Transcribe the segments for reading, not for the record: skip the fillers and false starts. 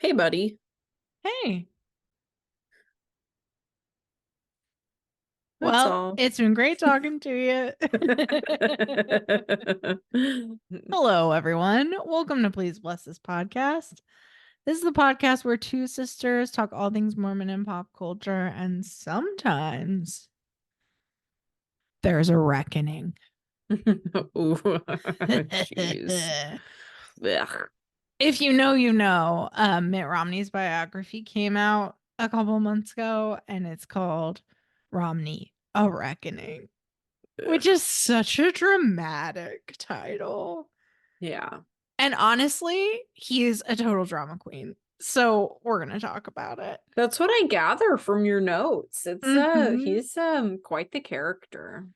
Hey, buddy. Hey, That's well, all. it's been great talking to you. Hello, everyone. Welcome to Please Bless This podcast. This is the podcast where two sisters talk all things Mormon and pop culture, and sometimes there's a reckoning. Ooh, jeez. Ugh. If you know, you know. Mitt Romney's biography came out a couple months ago, and it's called Romney: A Reckoning, which Ugh. is such a dramatic title. Yeah, And honestly, he's a total drama queen. So we're gonna talk about it. that's what I gather from your notes. It's Hmm. he's quite the character.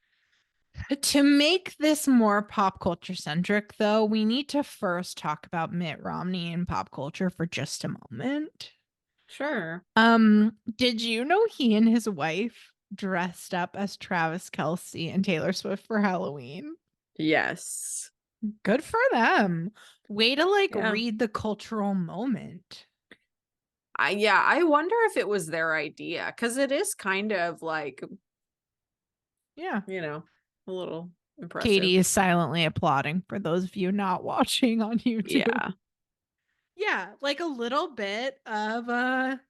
To make this more pop culture centric, though, we need to first talk about Mitt Romney in pop culture for just a moment. Sure. Did you know he and his wife dressed up as Travis Kelce and Taylor Swift for Halloween? Yes. Good for them. Way to Yeah. read the cultural moment. I wonder if it was their idea because it is kind of like, Yeah. a little impressive. Katie is silently applauding for those of you not watching on YouTube. Yeah. Yeah, like a little bit of a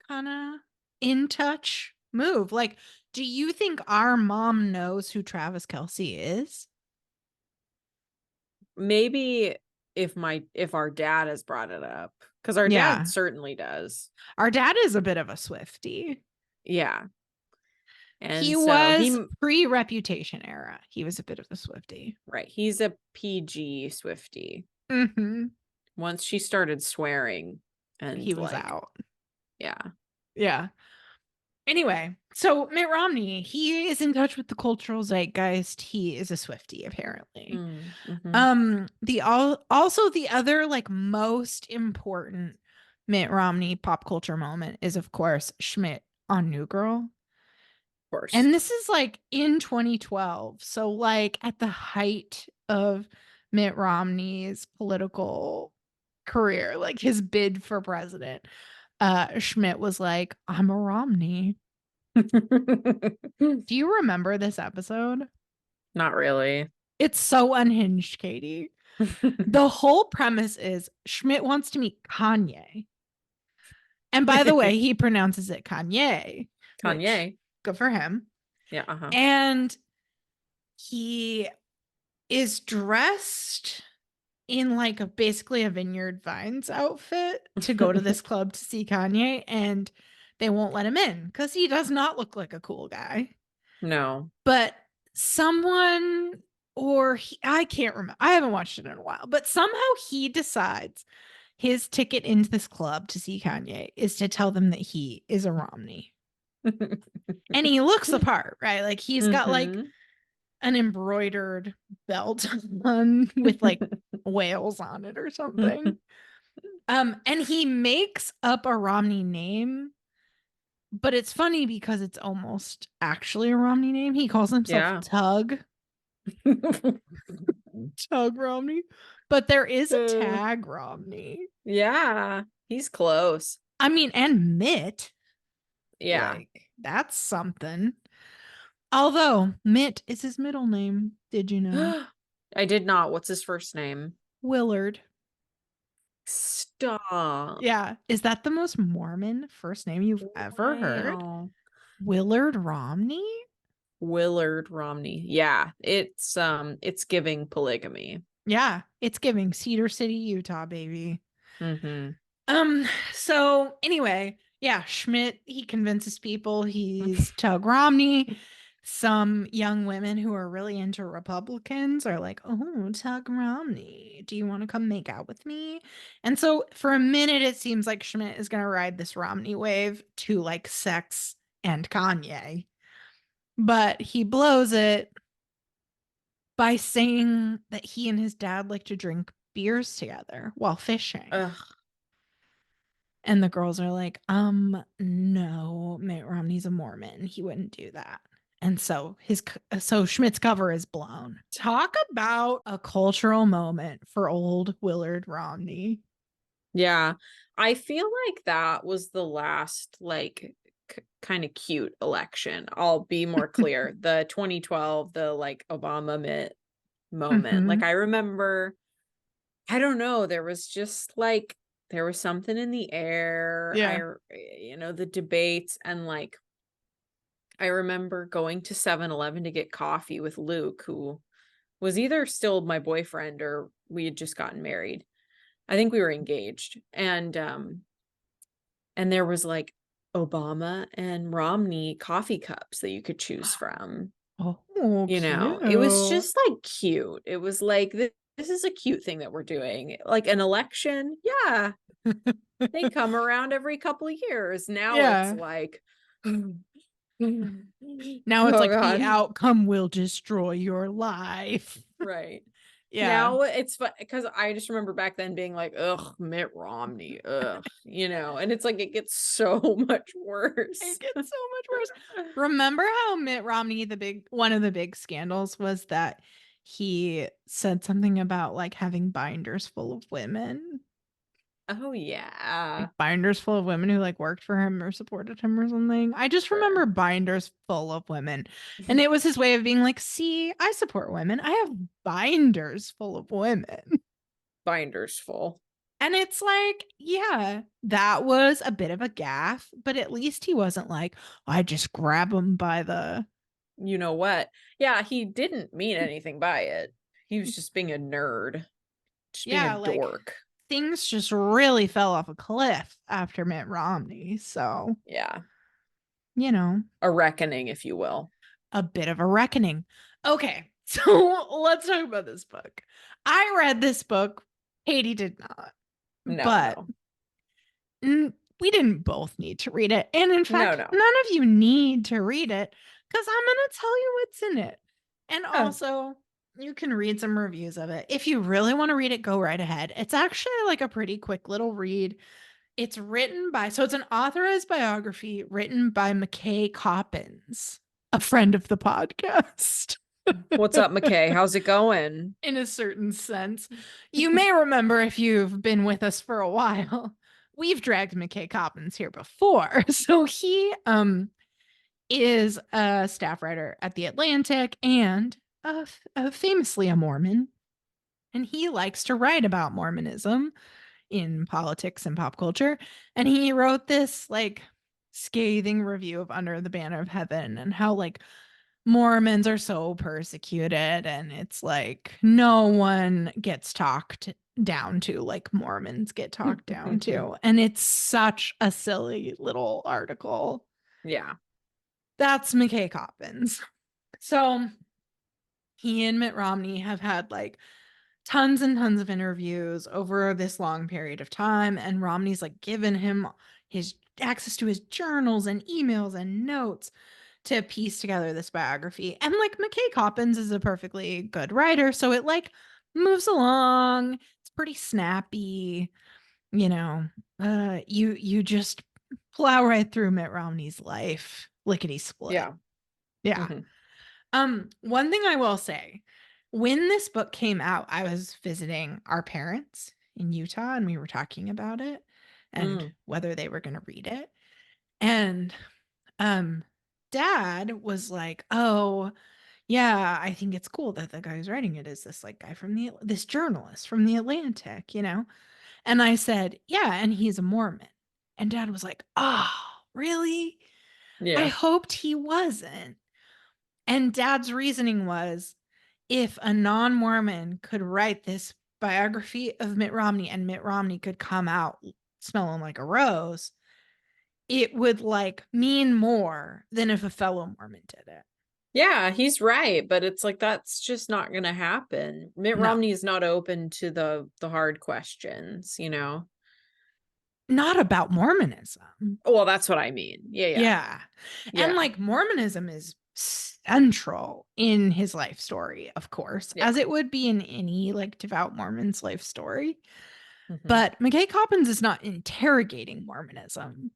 kind of in touch move. Like, do you think our mom knows who Travis Kelce is? Maybe if our dad has brought it up, because our dad Yeah. certainly does. Our dad is a bit of a Swiftie. Yeah. He And so was pre-reputation era. He was a bit of a Swiftie. right, he's a PG Swifty. Mm-hmm. Once she started swearing He and was out. yeah. Yeah. Anyway, so Mitt Romney, he is in touch with the cultural zeitgeist. He is a Swiftie, apparently. Mm-hmm. Also the other most important Mitt Romney pop culture moment is of course Schmidt on New Girl. Of course. And this is in 2012. So at the height of Mitt Romney's political career, like his bid for president. Schmidt was like, "I'm a Romney." Do you remember this episode? Not really. It's so unhinged, Katie. The whole premise is Schmidt wants to meet Kanye. And by the way, he pronounces it Kanye, which Kanye. good for him. Yeah, uh-huh. And he is dressed in basically a Vineyard Vines outfit to go to this club to see Kanye, and they won't let him in because he does not look like a cool guy. No. But someone I can't remember. I haven't watched it in a while, but somehow he decides his ticket into this club to see Kanye is to tell them that he is a Romney. And he looks the part, right? Like he's got Mm-hmm. an embroidered belt on with whales on it or something. And he makes up a Romney name, but it's funny because it's almost actually a Romney name. He calls himself Yeah. Tug Romney, but there is a Uh, Tag Romney. yeah. He's close. I mean, and Mitt, Yeah. that's something. Although Mitt is his middle name. Did you know? I did not. What's his first name? Willard. Stop. Yeah. Is that the most Mormon first name you've ever heard? Wow. Willard Romney? Willard Romney. Yeah, it's giving polygamy. Yeah. It's giving Cedar City, Utah, baby. Mm-hmm. So anyway, yeah, Schmidt, he convinces people he's Tug Romney. Some young women who are really into Republicans are like, "Oh, Tug Romney, do you want to come make out with me?" And so for a minute, it seems like Schmidt is going to ride this Romney wave to sex and Kanye. But he blows it by saying that he and his dad like to drink beers together while fishing. Ugh. And the girls are like, no, Mitt Romney's a Mormon. He wouldn't do that. And so so Schmidt's cover is blown. Talk about a cultural moment for old Willard Romney. Yeah. I feel like that was the last like kind of cute election. I'll be more clear. The 2012, the like Obama Mitt moment. Mm-hmm. Like I remember, I don't know, there was just like there was something in the air. Yeah. The debates, and like I remember going to 7-Eleven to get coffee with Luke, who was either still my boyfriend or we had just gotten married. I think we were engaged. And there was like Obama and Romney coffee cups that you could choose from. Oh, It was cute. just like cute. It was like this is a cute thing that we're doing. Like an election. Yeah, they come around every couple of years. Now it's Yeah. like Now it's oh like the god. outcome will destroy your life. Right. Yeah. Now it's fun because I just remember back then being like, ugh, Mitt Romney, ugh, and it's like it gets so much worse. It gets so much worse. Remember how Mitt Romney, one of the big scandals was that he said something about like having binders full of women, Oh yeah. like binders full of women who like worked for him or supported him or something. I just remember Sure. binders full of women. And it was his way of being like, see, I support women. I have binders full of women. Binders full. And it's like, yeah, that was a bit of a gaffe, but at least he wasn't like, I just grab him by the. You know what? Yeah, he didn't mean anything by it. He was just being a nerd, just being a Yeah, like dork. things just really fell off a cliff after Mitt Romney. So, Yeah. you know, A reckoning, if you will. a bit of a reckoning. Okay, so let's talk about this book. I read this book. Katie did not, No, but no. we didn't both need to read it. And in No, fact, no. none of you need to read it because I'm going to tell you what's in it. And Oh, also, you can read some reviews of it. If you really want to read it, go right ahead. It's actually like a pretty quick little read. It's it's an authorized biography written by McKay Coppins, a friend of the podcast. what's up, McKay? How's it going? In a certain sense. You may remember if you've been with us for a while, we've dragged McKay Coppins here before. So he is a staff writer at The Atlantic and famously a Mormon. And he likes to write about Mormonism in politics and pop culture. And he wrote this like scathing review of Under the Banner of Heaven and how like Mormons are so persecuted and it's like no one gets talked down to like Mormons get talked down to. And it's such a silly little article. Yeah. That's McKay Coppins. So he and Mitt Romney have had like tons and tons of interviews over this long period of time. And Romney's like given him his access to his journals and emails and notes to piece together this biography. And like McKay Coppins is a perfectly good writer, so it like moves along. It's pretty snappy, you know. You just plow right through Mitt Romney's life, lickety split. Yeah. Yeah. One thing I will say, when this book came out, I was visiting our parents in Utah and we were talking about it and whether they were going to read it. And dad was like, "Oh, yeah, I think it's cool that the guy who's writing it is this like guy from this journalist from the Atlantic, you know?" And I said, "Yeah, and he's a Mormon." And dad was like, "Oh, really? I Yeah. hoped he wasn't." And dad's reasoning was if a non-Mormon could write this biography of Mitt Romney and Mitt Romney could come out smelling like a rose, it would like mean more than if a fellow Mormon did it. Yeah, he's right, but it's like that's just not gonna happen. Mitt No, Romney is not open to the hard questions. not about Mormonism. Well, that's what I mean. Yeah, yeah. Yeah. And Yeah. like Mormonism is central in his life story, of course, Yeah. as it would be in any like devout Mormon's life story. Mhm. But McKay Coppins is not interrogating Mormonism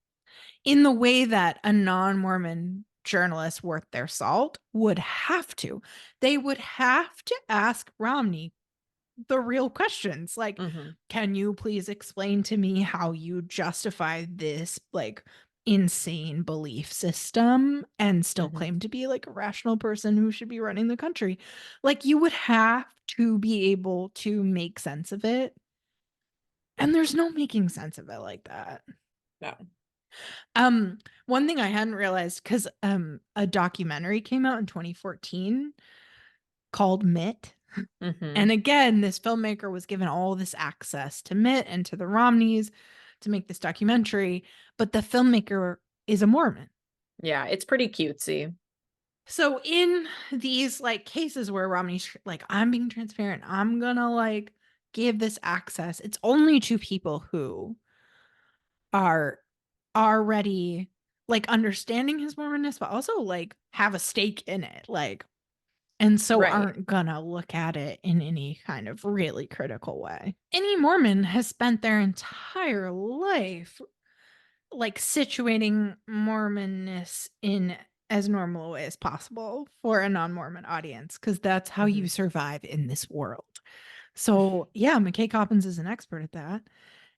in the way that a non-Mormon journalists worth their salt would have to. They would have to ask Romney the real questions. Like, Mhm. can you please explain to me how you justify this like insane belief system and still Mhm. claim to be like a rational person who should be running the country? Like, you would have to be able to make sense of it. And there's no making sense of it like that. No. One thing I hadn't realized, because a documentary came out in 2014 called Mitt. And Mhm. again, this filmmaker was given all this access to Mitt and to the Romneys to make this documentary, but the filmmaker is a Mormon. Yeah, it's pretty cutesy. So in these like cases where Romney's like, I'm being transparent, I'm gonna like give this access, it's only to people who are already like understanding his Mormonness, but also like have a stake in it. Like, and so Right. aren't gonna look at it in any kind of really critical way. Any Mormon has spent their entire life like situating Mormonness in as normal a way as possible for a non-Mormon audience, because that's how you Mhm. survive in this world. So yeah, McKay Coppins is an expert at that.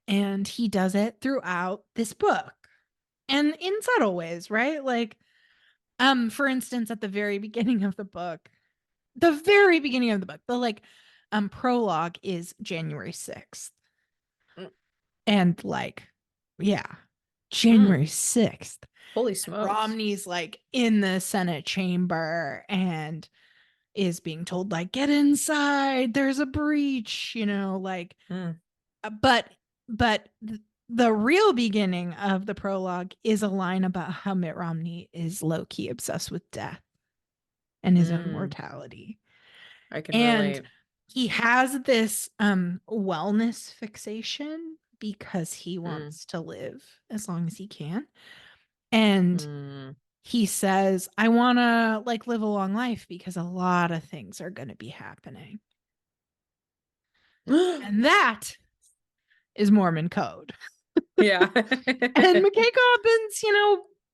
And he does it throughout this book. And in subtle ways, right? Like, for instance, at the very beginning of the book, the like prologue is January 6th. Mm. And like, yeah, Mm. January 6th. Holy smokes. Romney's like in the Senate chamber and is being told, like, get inside, there's a breach, like, Mm. but the real beginning of the prologue is a line about how Mitt Romney is low-key obsessed with death and his own Mm. mortality. I can And relate. he has this wellness fixation because he Mm. wants to live as long as he can. And Mm. he says, I want to like live a long life because a lot of things are going to be happening. And that is Mormon code. Yeah. And McKay Coppins,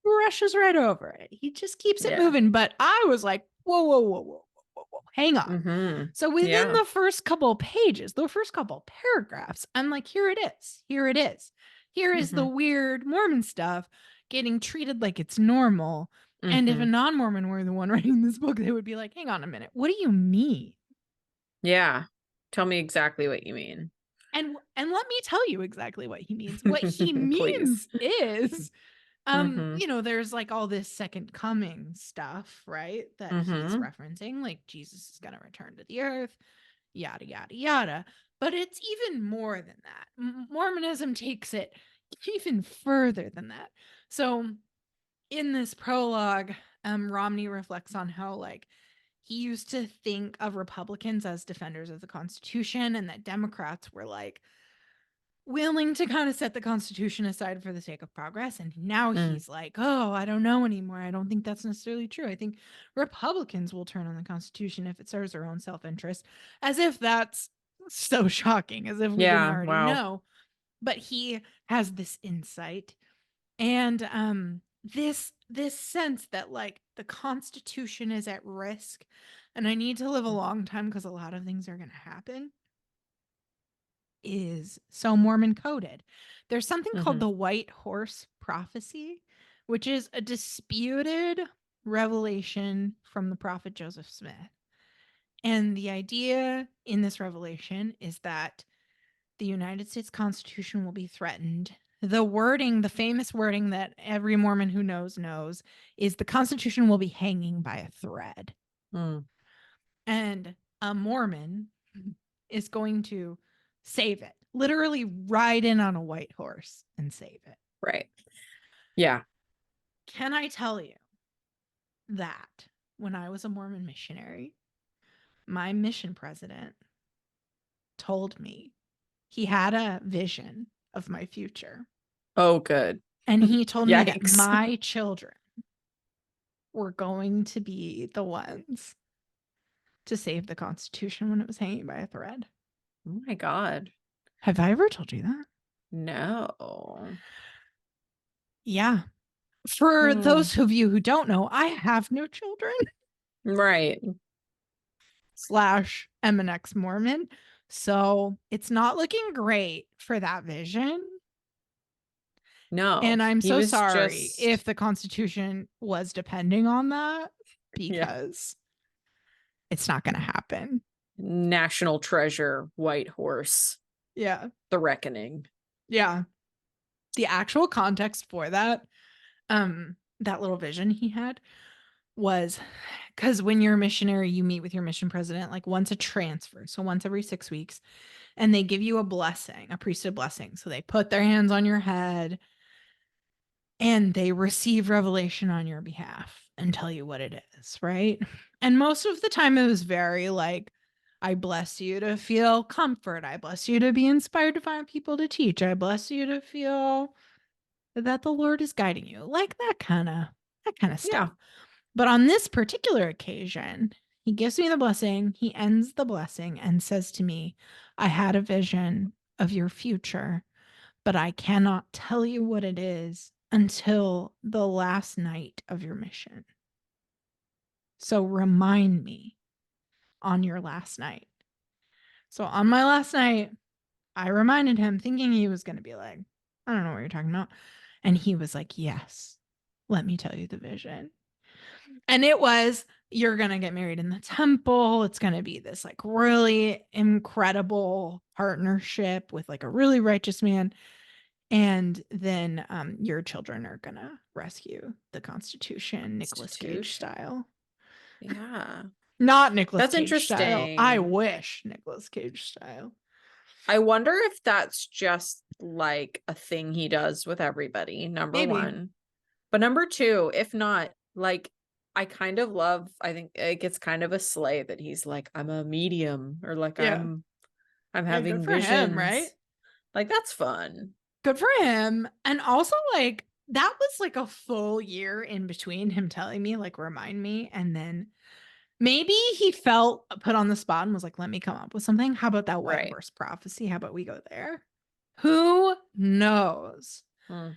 brushes right over it. He just keeps it Yeah. moving. But I was like, whoa, whoa, whoa, whoa, whoa, whoa, hang on. Mhm. So within Yeah. the first couple pages, the first couple paragraphs, I'm like, here it is. Here it is. Here is the Mhm. weird Mormon stuff getting treated like it's normal. And if a Mhm. non-Mormon were the one writing this book, they would be like, hang on a minute. What do you mean? Yeah. Tell me exactly what you mean. And let me tell you exactly what he means. What he Please. means is Mhm. there's like all this second coming stuff, right? That he's Mhm. referencing, like Jesus is going to return to the earth, yada, yada, yada. But it's even more than that. Mormonism takes it even further than that. So in this prologue, Romney reflects on how, like, he used to think of Republicans as defenders of the Constitution and that Democrats were like willing to kind of set the Constitution aside for the sake of progress. And now Mm. he's like, oh, I don't know anymore. I don't think that's necessarily true. I think Republicans will turn on the Constitution if it serves their own self interest, as if that's so shocking, as if we didn't Yeah. already Wow. know. But he has this insight and this sense that like the Constitution is at risk and I need to live a long time because a lot of things are going to happen is so Mormon coded. There's something called Mhm. the White Horse Prophecy, which is a disputed revelation from the prophet Joseph Smith. And the idea in this revelation is that the United States Constitution will be threatened. The wording, the famous wording that every Mormon who knows, is the Constitution will be hanging by a thread. Mm. And a Mormon is going to save it, literally ride in on a white horse and save it. Right. Yeah. Can I tell you that when I was a Mormon missionary, my mission president told me he had a vision of my future. Oh, good. And he told me that Yikes. my children were going to be the ones to save the Constitution when it was hanging by a thread. Oh my God. Have I ever told you that? No. Yeah. For Mm. those of you who don't know, I have no children Right. / am an ex-Mormon. So it's not looking great for that vision. No, And I'm he so was sorry just, if the Constitution was depending on that, yeah, because it's not going to happen. national treasure, white horse, Yeah. the reckoning. Yeah. The actual context for that little vision he had was because when you're a missionary, you meet with your mission president like once a transfer. So once every 6 weeks. And they give you a blessing, a priesthood blessing. So they put their hands on your head and they receive revelation on your behalf and tell you what it is, right? And most of the time it was very like, I bless you to feel comfort. I bless you to be inspired to find people to teach. I bless you to feel that the Lord is guiding you. Like that kind of Yeah. stuff. But on this particular occasion, he gives me the blessing, he ends the blessing and says to me, I had a vision of your future, but I cannot tell you what it is until the last night of your mission. So remind me on your last night. So on my last night, I reminded him, thinking he was going to be like, I don't know what you're talking about. And he was like, yes, let me tell you the vision. And it was, you're going to get married in the temple. It's going to be this like really incredible partnership with like a really righteous man. And then your children are going to rescue the Constitution, Nicolas Cage Constitution. style. Yeah. Not Nicolas That's Cage style. I interesting. wish Nicolas Cage style. I wonder if that's just like a thing he does with everybody, number Maybe. one. But number two, if not, like, I kind of love, I think it gets kind of a slay that he's like, I'm a medium, or like Yeah. I'm Yeah, good having for him, right? visions. Like, that's fun. Good for him. And also, like, that was like a full year in between him telling me, like, remind me. And then maybe he felt put on the spot and was like, let me come up with something. How about that white Right. horse prophecy? How about we go there? Who knows? Hmm.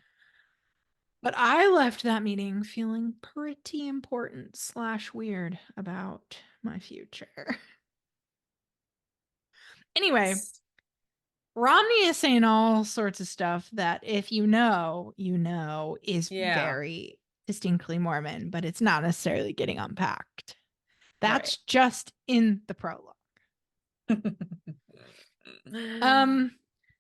But I left that meeting feeling pretty important / weird about my future. Anyway, Romney is saying all sorts of stuff that if you know, is Yeah. very distinctly Mormon, but it's not necessarily getting unpacked. Right. That's just in the prologue.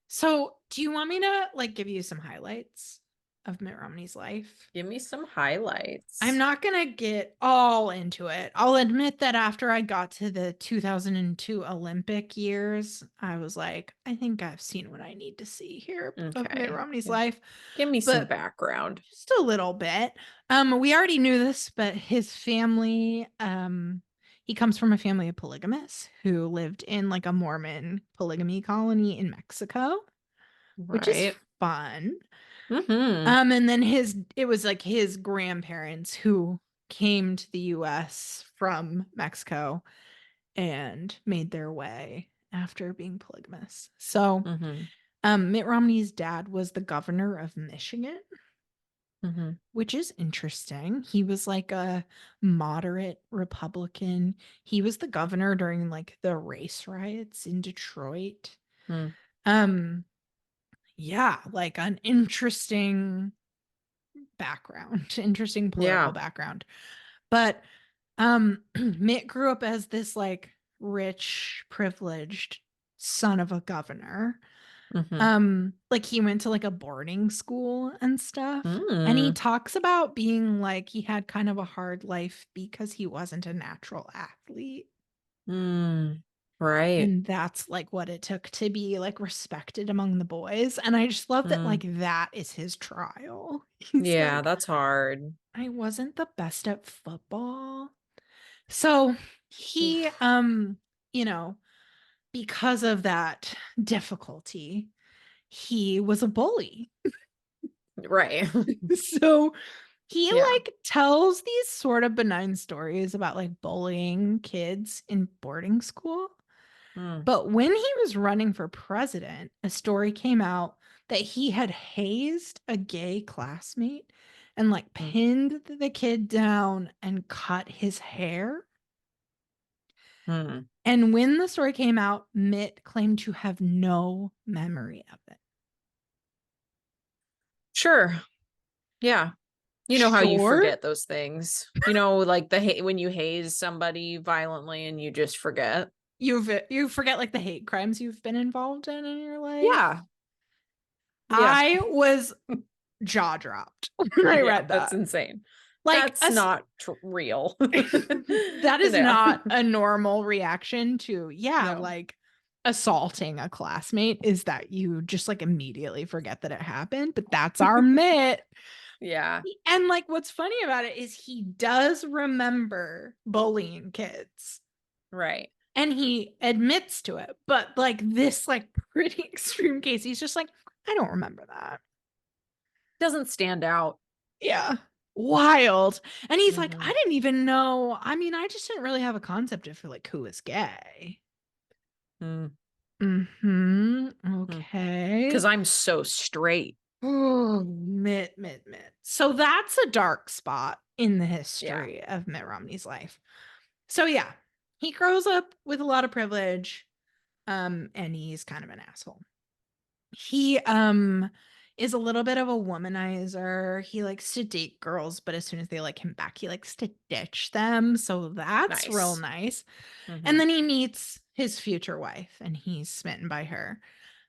So do you want me to like give you some highlights of Mitt Romney's life? Give me some highlights. I'm not going to get all into it. I'll admit that after I got to the 2002 Olympic years, I was like, I think I've seen what I need to see here of Mitt Okay. Romney's Yeah. life, Give me some but background. just a little bit. We already knew this, but his family, he comes from a family of polygamists who lived in like a Mormon polygamy colony in Mexico, which is Right. fun. Mm-hmm. And then it was like his grandparents who came to the US from Mexico and made their way after being polygamous. So, Mm-hmm. Mitt Romney's dad was the governor of Michigan, Mm-hmm. which is interesting. He was like a moderate Republican. He was the governor during like the race riots in Detroit. Mm. Um, yeah, like an interesting background, interesting political Yeah. background. But Mitt grew up as this like rich, privileged son of a governor. Mm-hmm. Like he went to like a boarding school and stuff. And he Mm. talks about being like he had kind of a hard life because he wasn't a natural athlete. Mm. Right. And that's like what it took to be like respected among the boys. And I just love that Mm. like that is his trial. He's Yeah, like, that's hard. I wasn't the best at football. So he, Oof. you know, because of that difficulty, he was a bully. Right. So he Yeah. like tells these sort of benign stories about like bullying kids in boarding school. Mm. But when he was running for president, a story came out that he had hazed a gay classmate and like Mm. pinned the kid down and cut his hair. Hmm. And when the story came out, Mitt claimed to have no memory of it. Sure. Yeah. You know how you Sure. forget those things. Like when you haze somebody violently and you just forget. You forget like the hate crimes you've been involved in your life. Yeah. Yeah. I was jaw dropped when I Yeah, read that's that. insane. Like That's not real. that is Yeah. not a normal reaction to, yeah, No. like assaulting a classmate is that you just like immediately forget that it happened, but that's our Mitt. Yeah. And like what's funny about it is he does remember bullying kids Right. and he admits to it, but like this like pretty extreme case, he's just like, I don't remember that. Doesn't stand out. Yeah. Wild. And he's like, I Mhm. didn't even know. I mean, I just didn't really have a concept of like who is gay. Mm. Mm-hmm. Mm. Okay. 'Cause I'm so straight. Oh, Mitt. So that's a dark spot in the Yeah. history of Mitt Romney's life. So yeah, he grows up with a lot of privilege, and he's kind of an asshole. He is a little bit of a womanizer. He likes to date girls, but as soon as they like him back, he likes to ditch them. So that's real Nice. nice. And Mhm. then he meets his future wife and he's smitten by her.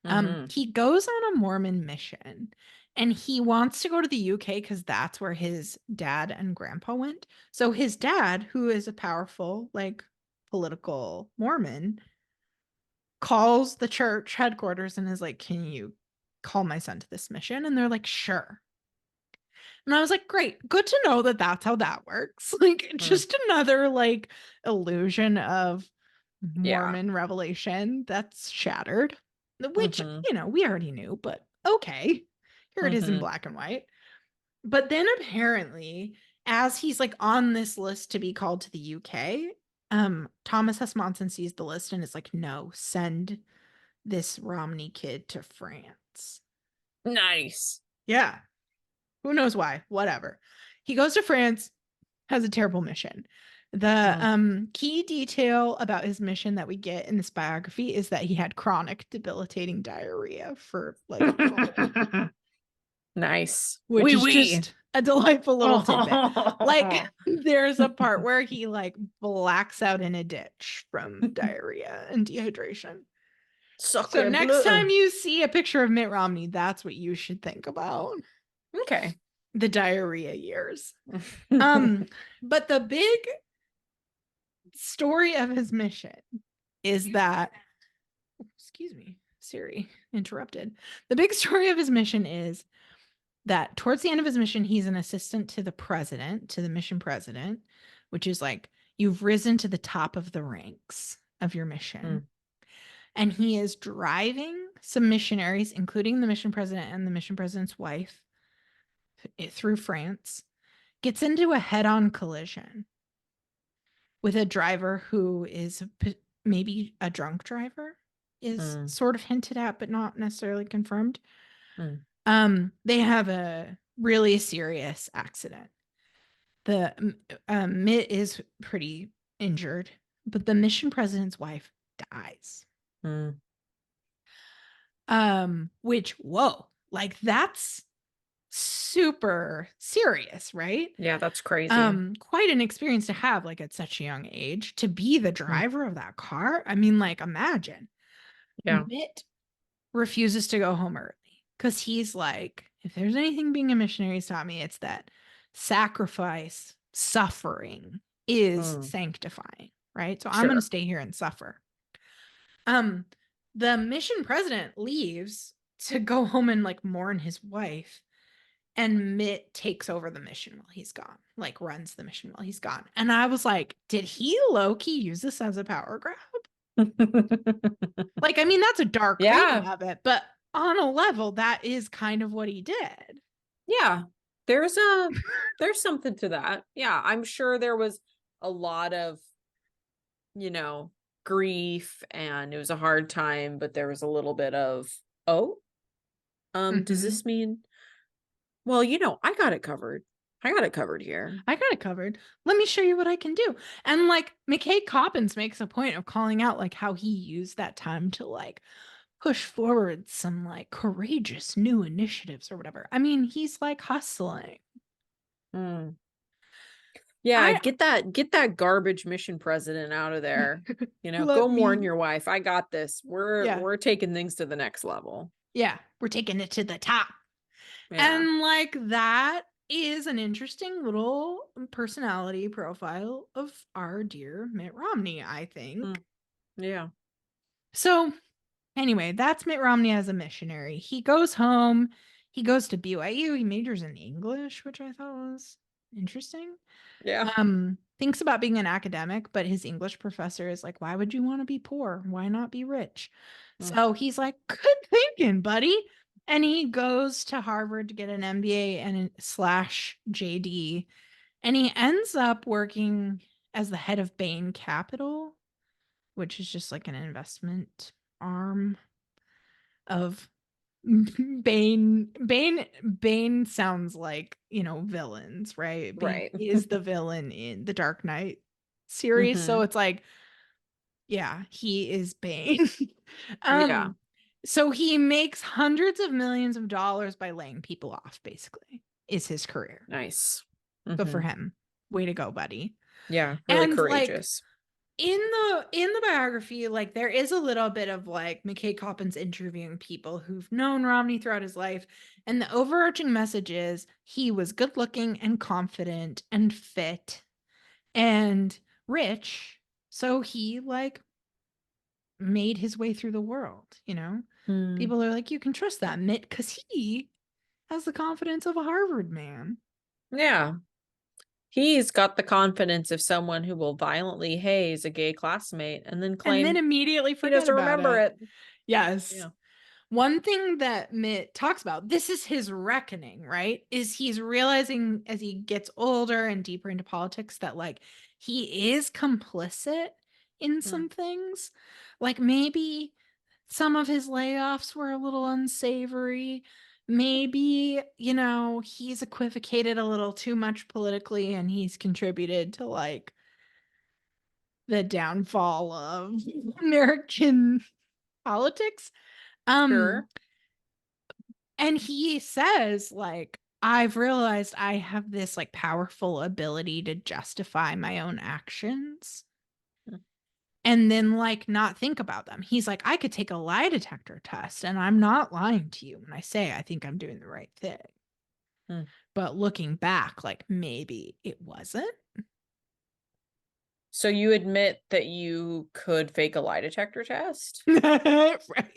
Mhm. He goes on a Mormon mission and he wants to go to the UK because that's where his dad and grandpa went. So his dad, who is a powerful, like political Mormon, calls the church headquarters and is like, can you call my son to this mission? And they're like, sure. And I was like, great, good to know that that's how that works. Like, Mm. just another like illusion of Yeah. Mormon revelation that's shattered, which, Mhm. we already knew, but okay. Here it is in Mhm. black and white. But then apparently, as he's like on this list to be called to the UK, Thomas S. Monson sees the list and is like, no, send this Romney kid to France. Nice. Yeah. Who knows why? Whatever. He goes to France, has a terrible mission. The Mm. key detail about his mission that we get in this biography is that he had chronic debilitating diarrhea for like, Nice. which Wee is wee. just a delightful little tidbit. Like there's a part where he like blacks out in a ditch from diarrhea and dehydration. So Sacre next time bleu. you see a picture of Mitt Romney, that's what you should think about. Okay. The diarrhea years. But the big story of his mission is that, excuse me, Siri interrupted. The big story of his mission is that towards the end of his mission, he's an assistant to the president, to the mission president, which is like you've risen to the top of the ranks of your mission. Mm. And he is driving some missionaries, including the mission president and the mission president's wife, through France, gets into a head on collision with a driver who is maybe a drunk driver, is Mm. sort of hinted at, but not necessarily confirmed. Mm. They have a really serious accident. The Mitt is pretty injured, but the mission president's wife dies. Mm. Which, whoa, like that's super serious, right? Yeah, that's crazy. Quite an experience to have, like at such a young age, to be the Mm. driver of that car. I mean, like, imagine. Yeah. Mitt refuses to go home early because he's like, if there's anything being a missionary's taught me, it's that sacrifice, suffering is Mm. sanctifying, right? So I'm gonna Sure. stay here and suffer. Um, the mission president leaves to go home and like mourn his wife. And Mitt takes over the mission while he's gone, like runs the mission while he's gone. And I was like, did he low key use this as a power grab? Like, I mean, that's a dark reading Yeah. of it, but on a level, that is kind of what he did. Yeah. There's something to that. Yeah, I'm sure there was a lot of, you know, grief and it was a hard time, but there was a little bit of, oh, does Mm-hmm. this mean, well, I got it covered. I got it covered here. I got it covered. Let me show you what I can do. And like McKay Coppins makes a point of calling out like how he used that time to like push forward some like courageous new initiatives or whatever. I mean, he's like hustling. Mm. Yeah, get that garbage mission president out of there. You know, go warn your wife. I got this. We're taking things to the next level. Yeah, we're taking it to the top. Yeah. And like that is an interesting little personality profile of our dear Mitt Romney, I think. Yeah. So anyway, that's Mitt Romney as a missionary. He goes home. He goes to BYU. He majors in English, which I thought was interesting. Yeah. Thinks about being an academic, but his English professor is like, why would you want to be poor? Why not be rich? So he's like, good thinking, buddy. And he goes to Harvard to get an MBA and slash JD. And he ends up working as the head of Bain Capital, which is just like an investment arm of Bane sounds like, villains, right? Bane Right. is the villain in the Dark Knight series. So it's like, yeah, he is Bane. Yeah. So he makes hundreds of millions of dollars by laying people off, basically, is his career. Nice. Good for him. Way to go, buddy. Yeah, really And courageous. in the biography, like there is a little bit of like McKay Coppins interviewing people who've known Romney throughout his life, and the overarching message is he was good looking and confident and fit and rich, so he like made his way through the world. People are like, you can trust that Mitt because he has the confidence of a Harvard man. Yeah. He's got the confidence of someone who will violently haze a gay classmate and then claim and then immediately he forget doesn't about remember it. Yes. Yeah. One thing that Mitt talks about, this is his reckoning, right? Is he's realizing as he gets older and deeper into politics that like he is complicit in some things. Like maybe some of his layoffs were a little unsavory. Maybe, he's equivocated a little too much politically and he's contributed to like the downfall of American politics. Sure. And he says, like, I've realized I have this like powerful ability to justify my own actions and then like not think about them. He's like, I could take a lie detector test and I'm not lying to you when I say I think I'm doing the right thing. But looking back, like maybe it wasn't. So you admit that you could fake a lie detector test? Right.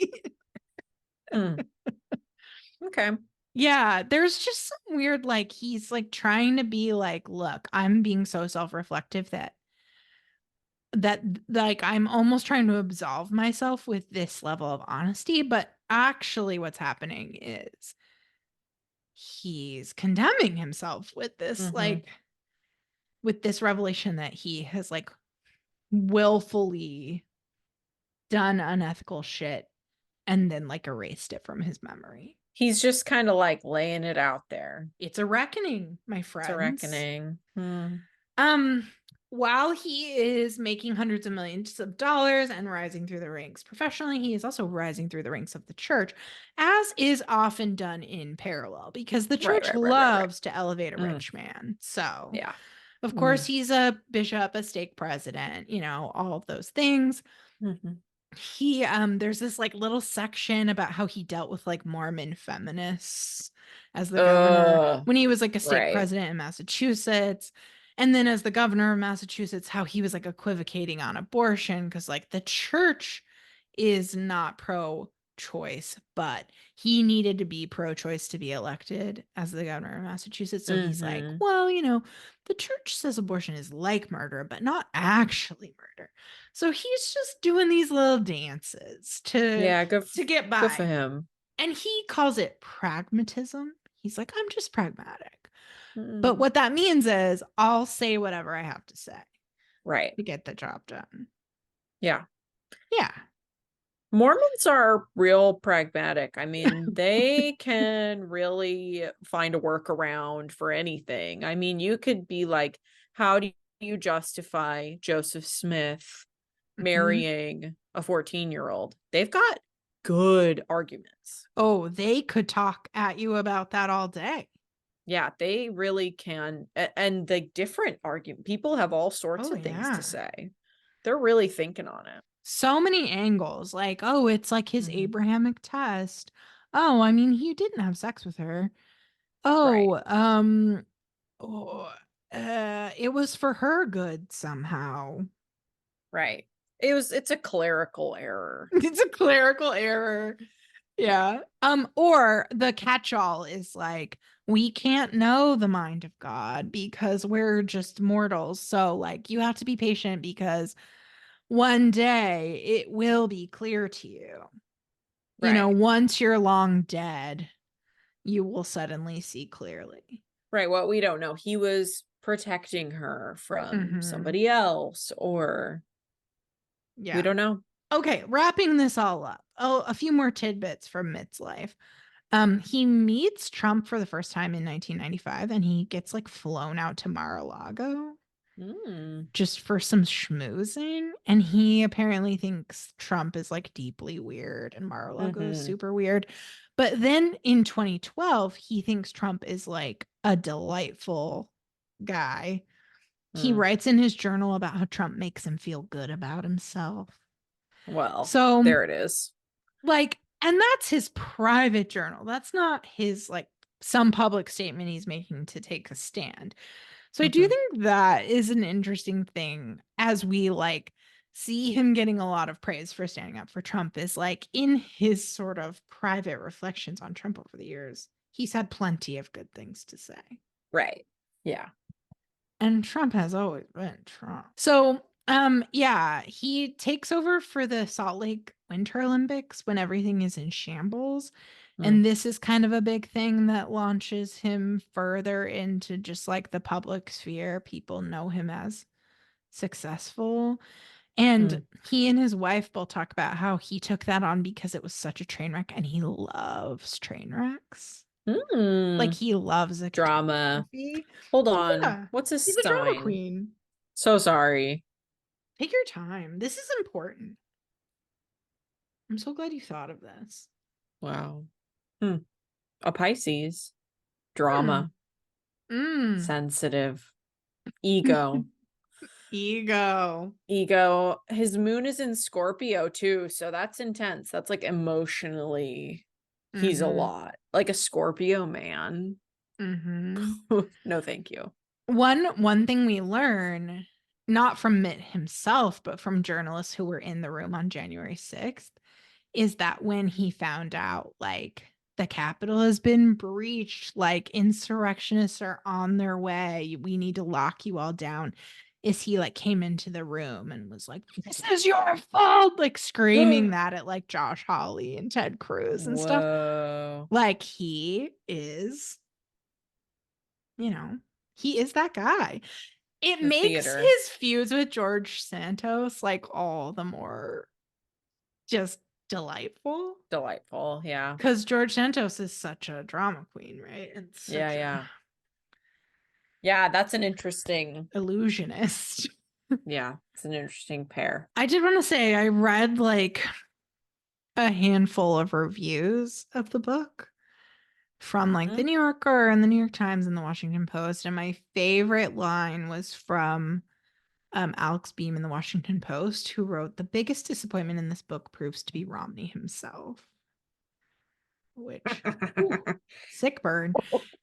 Okay. Yeah, there's just some weird, like, he's like trying to be like, look, I'm being so self-reflective that like I'm almost trying to absolve myself with this level of honesty, but actually what's happening is he's condemning himself with this like with this revelation that he has like willfully done unethical shit and then like erased it from his memory. He's just kind of like laying it out there. It's a reckoning, my friends. It's a reckoning. While he is making hundreds of millions of dollars and rising through the ranks professionally, he is also rising through the ranks of the church, as is often done in parallel, because the church loves to elevate a rich man. So, yeah, of course, he's a bishop, a stake president, all of those things. He there's this like little section about how he dealt with like Mormon feminists as the governor when he was like a state president in Massachusetts. And then as the governor of Massachusetts, how he was like equivocating on abortion because like the church is not pro-choice, but he needed to be pro-choice to be elected as the governor of Massachusetts. So he's like, well, the church says abortion is like murder, but not actually murder. So he's just doing these little dances to get by. Good for him. And he calls it pragmatism. He's like, I'm just pragmatic. But what that means is I'll say whatever I have to say. Right. To get the job done. Yeah. Yeah. Mormons are real pragmatic. I mean, they can really find a workaround for anything. I mean, you could be like, how do you justify Joseph Smith Mhm. marrying a 14-year-old? They've got good arguments. Oh, they could talk at you about that all day. Yeah, they really can. And the different argument, people have all sorts Oh, of things to yeah. say. They're really thinking on it. So many angles. Like, oh, it's like his Mhm. Abrahamic test. Oh, I mean, he didn't have sex with her. Right, Oh, oh, it was for her good somehow. right. It's a clerical error. It's a clerical error. Yeah. Or the catch-all is like, we can't know the mind of God because we're just mortals. So, like, you have to be patient because one day it will be clear to you. You know, Right. once you're long dead, you will suddenly see clearly. Right. What we don't know. He was protecting her from Hmm. somebody else, or we Yeah. don't know. Okay, wrapping this all up. Oh, a few more tidbits from Mitt's life. He meets Trump for the first time in 1995 and he gets like flown out to Mar-a-Lago Mm. just for some schmoozing. And he apparently thinks Trump is like deeply weird and Mar-a-Lago is Mm-hmm. super weird. But then in 2012, he thinks Trump is like a delightful guy. He Mm. writes in his journal about how Trump makes him feel good about himself. Well, So, there it is. like, and that's his private journal. That's not his, like, some public statement he's making to take a stand. So I do Mm-hmm. think that is an interesting thing as we like see him getting a lot of praise for standing up for Trump is like in his sort of private reflections on Trump over the years, he's had plenty of good things to say. Right. Yeah. And Trump has always been Trump. So, yeah, he takes over for the Salt Lake Winter Olympics when everything is in shambles. Mm. And this is kind of a big thing that launches him further into just like the public sphere. People know him as successful. And Mm. he and his wife both talk about how he took that on because it was such a train wreck and he loves train wrecks. Like Mm. he loves a Drama. catastrophe. Hold on. Yeah, What's his he's a drama sign? queen. So sorry. Take your time. This is important. I'm so glad you thought of this. Wow. Hmm. A Pisces. Hmm. Drama. Mm. Sensitive. Ego. Ego. Ego. His moon is in Scorpio too, so that's intense. That's like emotionally, he's a Mm-hmm. lot. Like a Scorpio man. Mm-hmm. No, thank you. One thing we learn, not from Mitt himself, but from journalists who were in the room on January 6th, is that when he found out like the Capitol has been breached, like insurrectionists are on their way, we need to lock you all down. Is he like came into the room and was like, "This is your fault," like screaming that at like Josh Hawley and Ted Cruz and stuff. Whoa. Like he is, you know, he is that guy. It The makes theater. his feuds with George Santos like all the more just delightful. Delightful. Yeah. Because George Santos is such a drama queen, right? And Yeah, such a yeah. Yeah, that's an interesting, illusionist. yeah, it's an interesting pair. I did want to say I read like a handful of reviews of the book from like the Mhm. New Yorker and the New York Times and the Washington Post, and my favorite line was from Alex Beam in the Washington Post, who wrote, "The biggest disappointment in this book proves to be Romney himself," which, ooh, sick burn.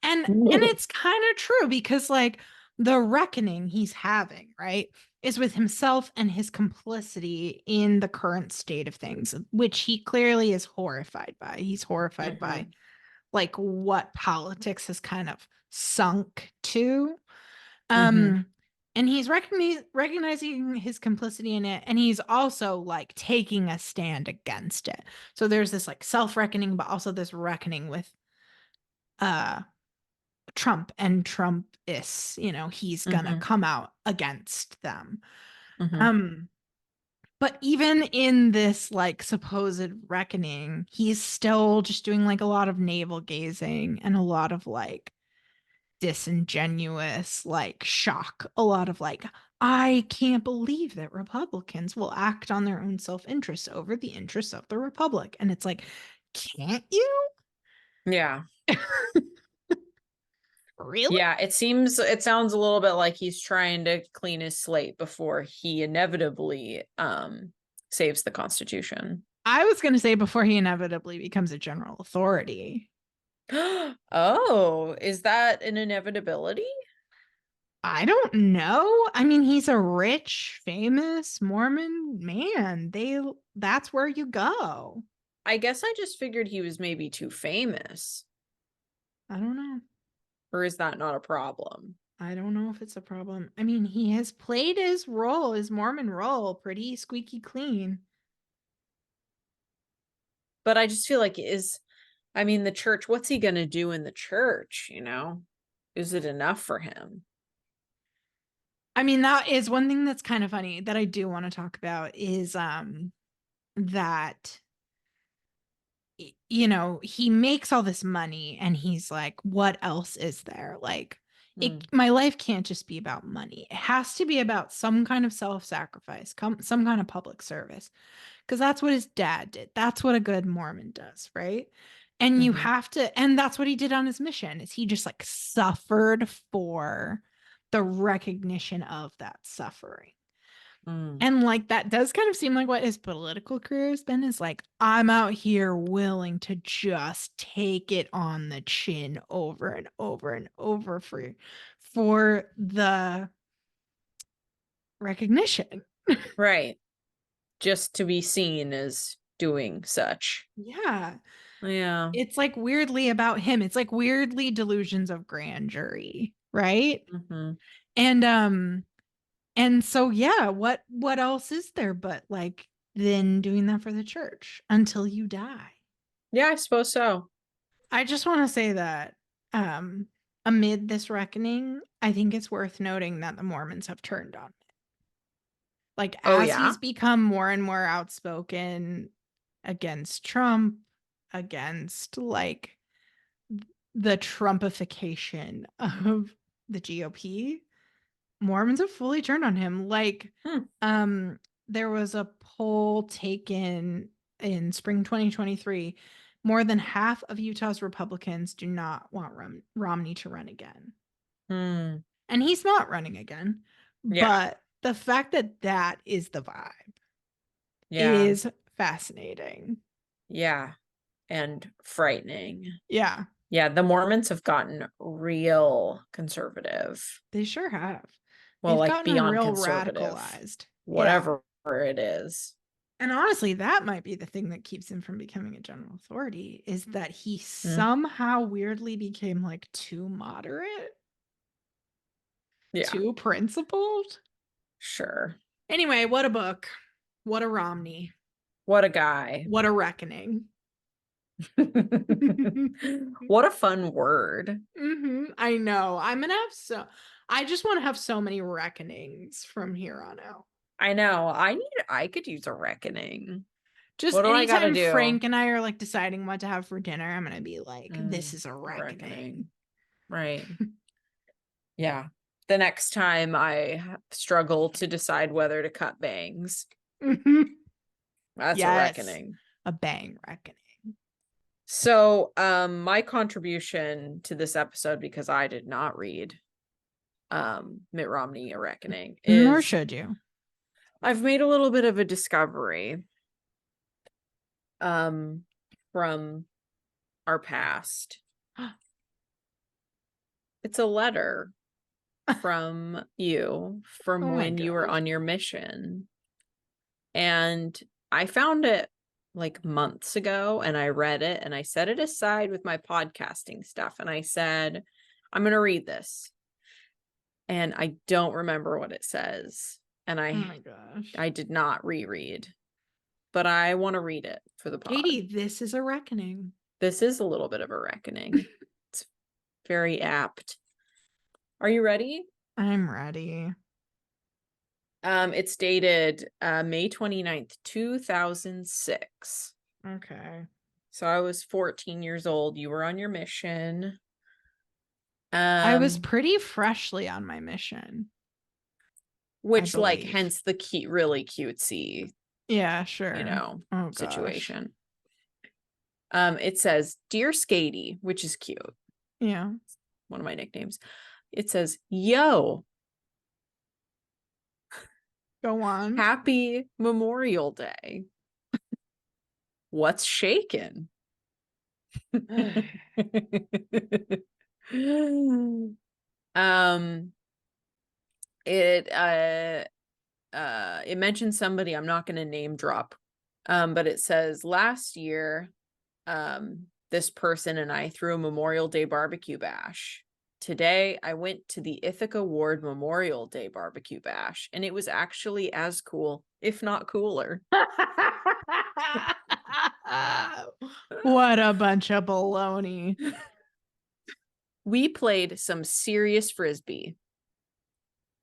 And it's kind of true because like the reckoning he's having, right, is with himself and his complicity in the current state of things, which he clearly is horrified by. He's horrified by Mhm. like what politics has kind of sunk to. Mhm. Um and he's recognizing his complicity in it, and he's also like taking a stand against it. So there's this like self-reckoning, but also this reckoning with uh Trump and Trump is, he's gonna Mhm. come out against them. Mhm. Um But even in this like supposed reckoning, he's still just doing like a lot of navel gazing and a lot of like disingenuous like shock, a lot of like, I can't believe that Republicans will act on their own self-interest over the interests of the Republic. And it's like, can't you? Yeah. Really? Yeah, it sounds a little bit like he's trying to clean his slate before he inevitably saves the Constitution. I was going to say before he inevitably becomes a general authority. Oh, is that an inevitability? I don't know. I mean, he's a rich, famous Mormon man. That's where you go. I guess I just figured he was maybe too famous. I don't know. Or is that not a problem? I don't know if it's a problem. I mean, he has played his role, his Mormon role, pretty squeaky clean. But I just feel like I mean, the church, what's he going to do in the church, Is it enough for him? I mean, that is one thing that's kind of funny that I do want to talk about is that he makes all this money and he's like, what else is there? Like my life can't just be about money. It has to be about some kind of self-sacrifice, some kind of public service. Because that's what his dad did. That's what a good Mormon does, right? And you have to, and that's what he did on his mission, is he just like suffered for the recognition of that suffering. And like that does kind of seem like what his political career has been, is like, I'm out here willing to just take it on the chin over and over and over for the recognition. Right. Just to be seen as doing such. Yeah. Yeah. It's like weirdly about him. It's like weirdly delusions of grandeur, right? And so yeah, what else is there but like then doing that for the church until you die? Yeah, I suppose so. I just want to say that amid this reckoning, I think it's worth noting that the Mormons have turned on it. Like Oh, as yeah. he's become more and more outspoken against Trump, against like the Trumpification of the GOP, Mormons have fully turned on him. Like, there was a poll taken in spring 2023. More than half of Utah's Republicans do not want Romney to run again. And he's not running again. Yeah. But the fact that that is the vibe is fascinating. Yeah. And frightening. Yeah. Yeah, the Mormons have gotten real conservative. They sure have. Well, They've like gotten beyond real conservative. radicalized. Whatever it is. And honestly, that might be the thing that keeps him from becoming a general authority, is that he somehow weirdly became like too moderate. Yeah. Too principled. Sure. Anyway, what a book. What a Romney. What a guy. What a reckoning. What a fun word. I know. I just want to have so many reckonings from here on out. I know. I could use a reckoning. Just what do I gotta anytime do? Frank and I are like deciding what to have for dinner, I'm gonna be like, this is a reckoning. Right. Yeah. The next time I struggle to decide whether to cut bangs. That's a reckoning. A bang reckoning. So my contribution to this episode, because I did not read Mitt Romney A Reckoning, is nor should you. I've made a little bit of a discovery from our past. It's a letter from you from when you were on your mission. And I found it like months ago and I read it and I set it aside with my podcasting stuff. And I said, I'm going to read this. And I don't remember what it says. And oh my gosh, I did not reread, but I want to read it for the pod. Katie, this is a reckoning. This is a little bit of a reckoning. It's very apt. Are you ready? I'm ready. It's dated May 29th, 2006. Okay. So I was 14 years old. You were on your mission. I was pretty freshly on my mission. Which, like, believe. hence the really cutesy, Yeah, sure. Oh gosh. situation. It says, "Dear Skatey," which is cute. Yeah. One of my nicknames. It says, "Yo, Go on. happy Memorial Day. What's shaking?" It it mentions somebody, I'm not going to name drop, but it says, "Last year, this person and I threw a Memorial Day barbecue bash. Today, I went to the Ithaca Ward Memorial Day barbecue bash, and it was actually as cool, if not cooler." What a bunch of baloney. We played some serious frisbee.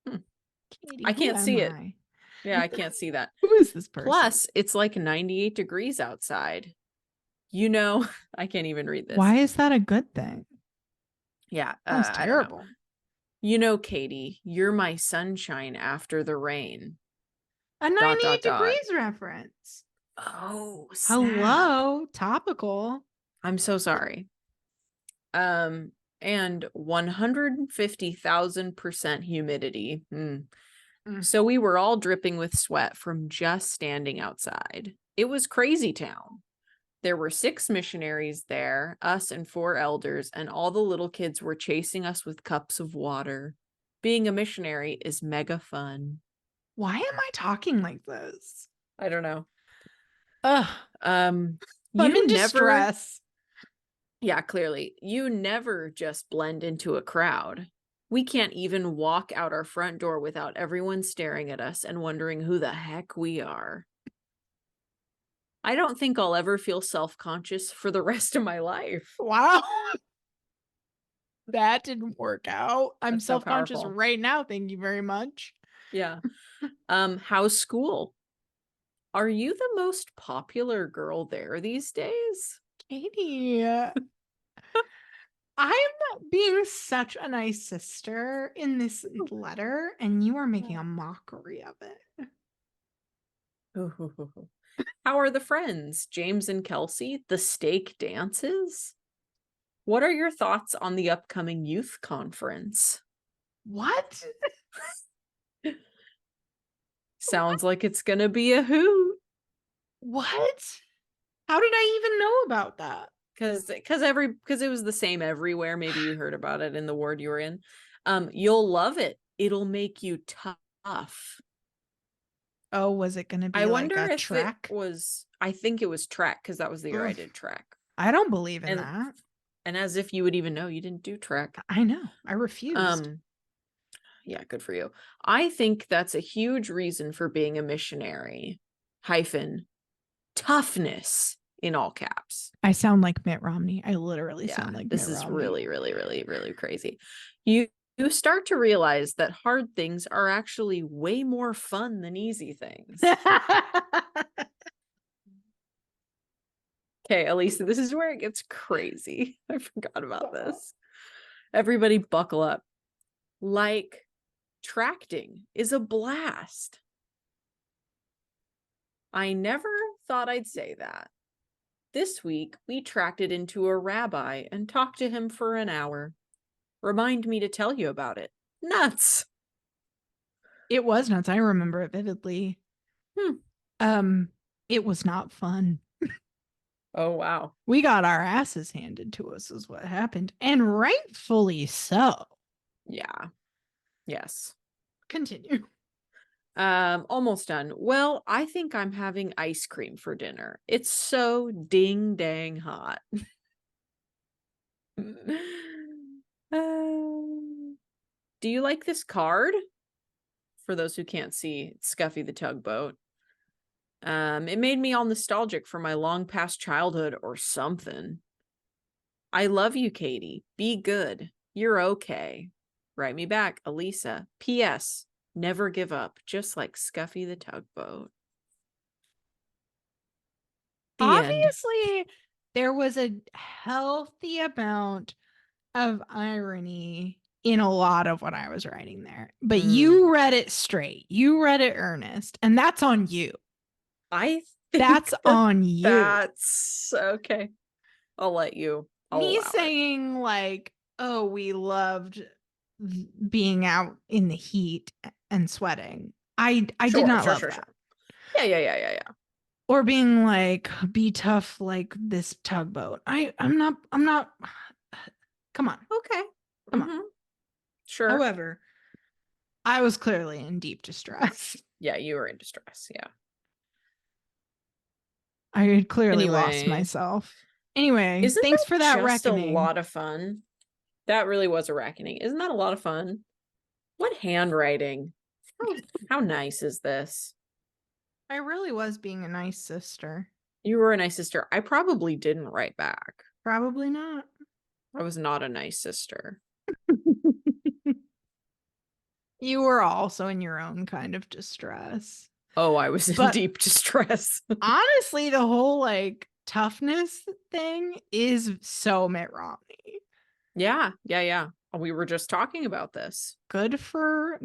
Katie, I can't see it. I? Yeah, I can't see that. Who is this person? Plus, it's like 98 degrees outside. You know, I can't even read this. Why is that a good thing? Yeah, That's I don't know. terrible. You know, Katie, you're my sunshine after the rain. A 98 degrees reference. Oh, snap. Hello, topical. I'm so sorry. And 150,000% humidity. So we were all dripping with sweat from just standing outside. It was crazy town. There were 6 missionaries there, us and 4 elders, and all the little kids were chasing us with cups of water. Being a missionary is mega fun. Why am I talking like this? I don't know. Ugh. I'm in distress. Yeah, clearly. You never just blend into a crowd. We can't even walk out our front door without everyone staring at us and wondering who the heck we are. I don't think I'll ever feel self-conscious for the rest of my life. Wow. That didn't work out. I'm That's so self-conscious powerful. right now. Thank you very much. Yeah. How's school? Are you the most popular girl there these days? Katie, I'm being such a nice sister in this letter, and you are making a mockery of it. How are the friends, James and Kelsey? The steak dances? What are your thoughts on the upcoming youth conference? What? Sounds like it's gonna be a hoot. What? How did I even know about that? Because it was the same everywhere. Maybe you heard about it in the ward you were in. You'll love it. It'll make you tough. Oh, was it gonna be I like wonder a if track? it was, I think it was track, because that was the year I did track. I don't believe in that. And as if you would even know, you didn't do track. I know. I refused. Yeah, good for you. I think that's a huge reason for being a missionary. Toughness in all caps. I sound like Mitt Romney. I literally sound like this Mitt is Romney. really, really, really, really crazy. You start to realize that hard things are actually way more fun than easy things. Okay, Elisa, this is where it gets crazy. I forgot about this. Everybody buckle up. Like, tracting is a blast. I never thought I'd say that. This week, we tracted into a rabbi and talked to him for an hour. Remind me to tell you about it. Nuts. It was nuts. I remember it vividly. It was not fun. Oh, wow. We got our asses handed to us is what happened. And rightfully so. Yeah. Yes. Continue. Almost done. Well, I think I'm having ice cream for dinner. It's so ding dang hot. Do you like this card? For those who can't see, it's Scuffy the Tugboat. It made me all nostalgic for my long past childhood or something. I love you, Katie. Be good. You're okay. Write me back, Elisa. P.S. Never give up, just like Scuffy the tugboat. The end. Obviously, there was a healthy amount of irony in a lot of what I was writing there, but you read it straight. You read it earnest, and that's on you. I think That's on you. That's okay. I'll let you. Me saying like, oh, we loved being out in the heat and sweating. I did not love that. Yeah. Or being like, be tough like this tugboat. I'm not come on. Okay. Come on. Sure. However, I was clearly in deep distress. Yeah, you were in distress. Yeah. I had clearly lost myself. Anyway, thanks for that reckoning. A lot of fun. That really was a reckoning. Isn't that a lot of fun? What handwriting? How nice is this? I really was being a nice sister. You were a nice sister. I probably didn't write back. Probably not. I was not a nice sister. You were also in your own kind of distress. Oh, I was in deep distress. Honestly, the whole like toughness thing is so Mitt Romney. Yeah. We were just talking about this. Good for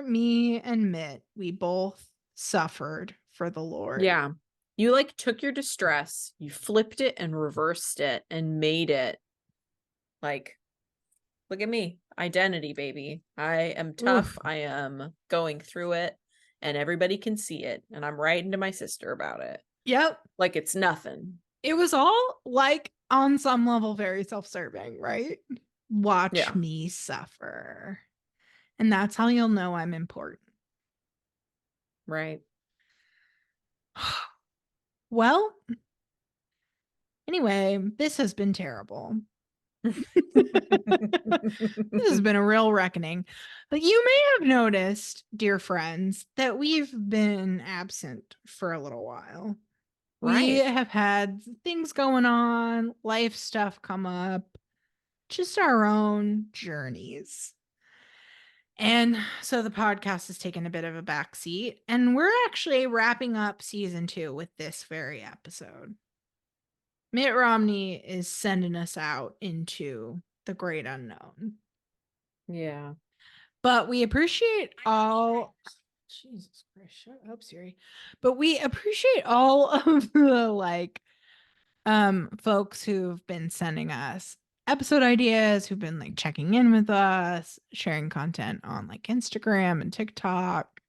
me and Mitt. We both suffered for the Lord. Yeah. You like took your distress, you flipped it and reversed it and made it like, look at me, identity, baby. I am tough. Oof. I am going through it and everybody can see it. And I'm writing to my sister about it. Yep. Like it's nothing. It was all like on some level very self-serving, right? Watch me suffer. And that's how you'll know I'm important. Right. Well, anyway, this has been terrible. This has been a real reckoning. But you may have noticed, dear friends, that we've been absent for a little while. Right. We have had things going on, life stuff come up, just our own journeys. And so the podcast has taken a bit of a backseat, and we're actually wrapping up season 2 with this very episode. Mitt Romney is sending us out into the great unknown. Yeah. But we appreciate all... Jesus Christ, shut up, Siri. But we appreciate all of the folks who've been sending us episode ideas, who've been like checking in with us, sharing content on like Instagram and TikTok.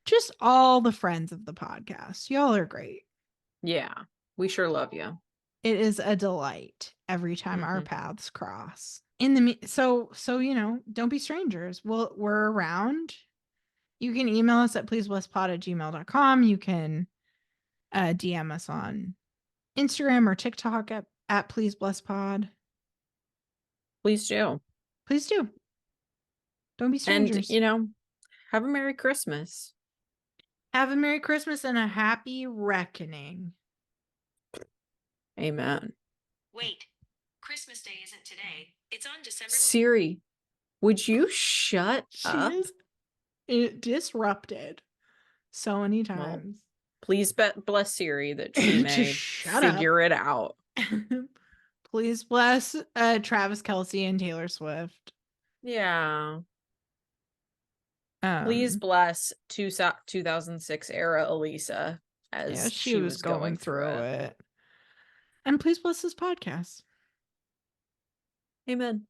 Just all the friends of the podcast. Y'all are great. Yeah, we sure love you. It is a delight every time our paths cross. So don't be strangers. We're around. You can email us at pleaseblesspod@gmail.com. You can DM us on Instagram or TikTok at pleaseblesspod. Please do. Don't be strangers. And, have a Merry Christmas. Have a Merry Christmas and a happy reckoning. Amen. Wait, Christmas Day isn't today. It's on December. Siri, would you shut up? It disrupted so many times. Well, please bless Siri that she may figure it out. Please bless Travis Kelce and Taylor Swift. Yeah. Please bless 2006 era Elisa as she was going through it. And please bless this podcast. Amen.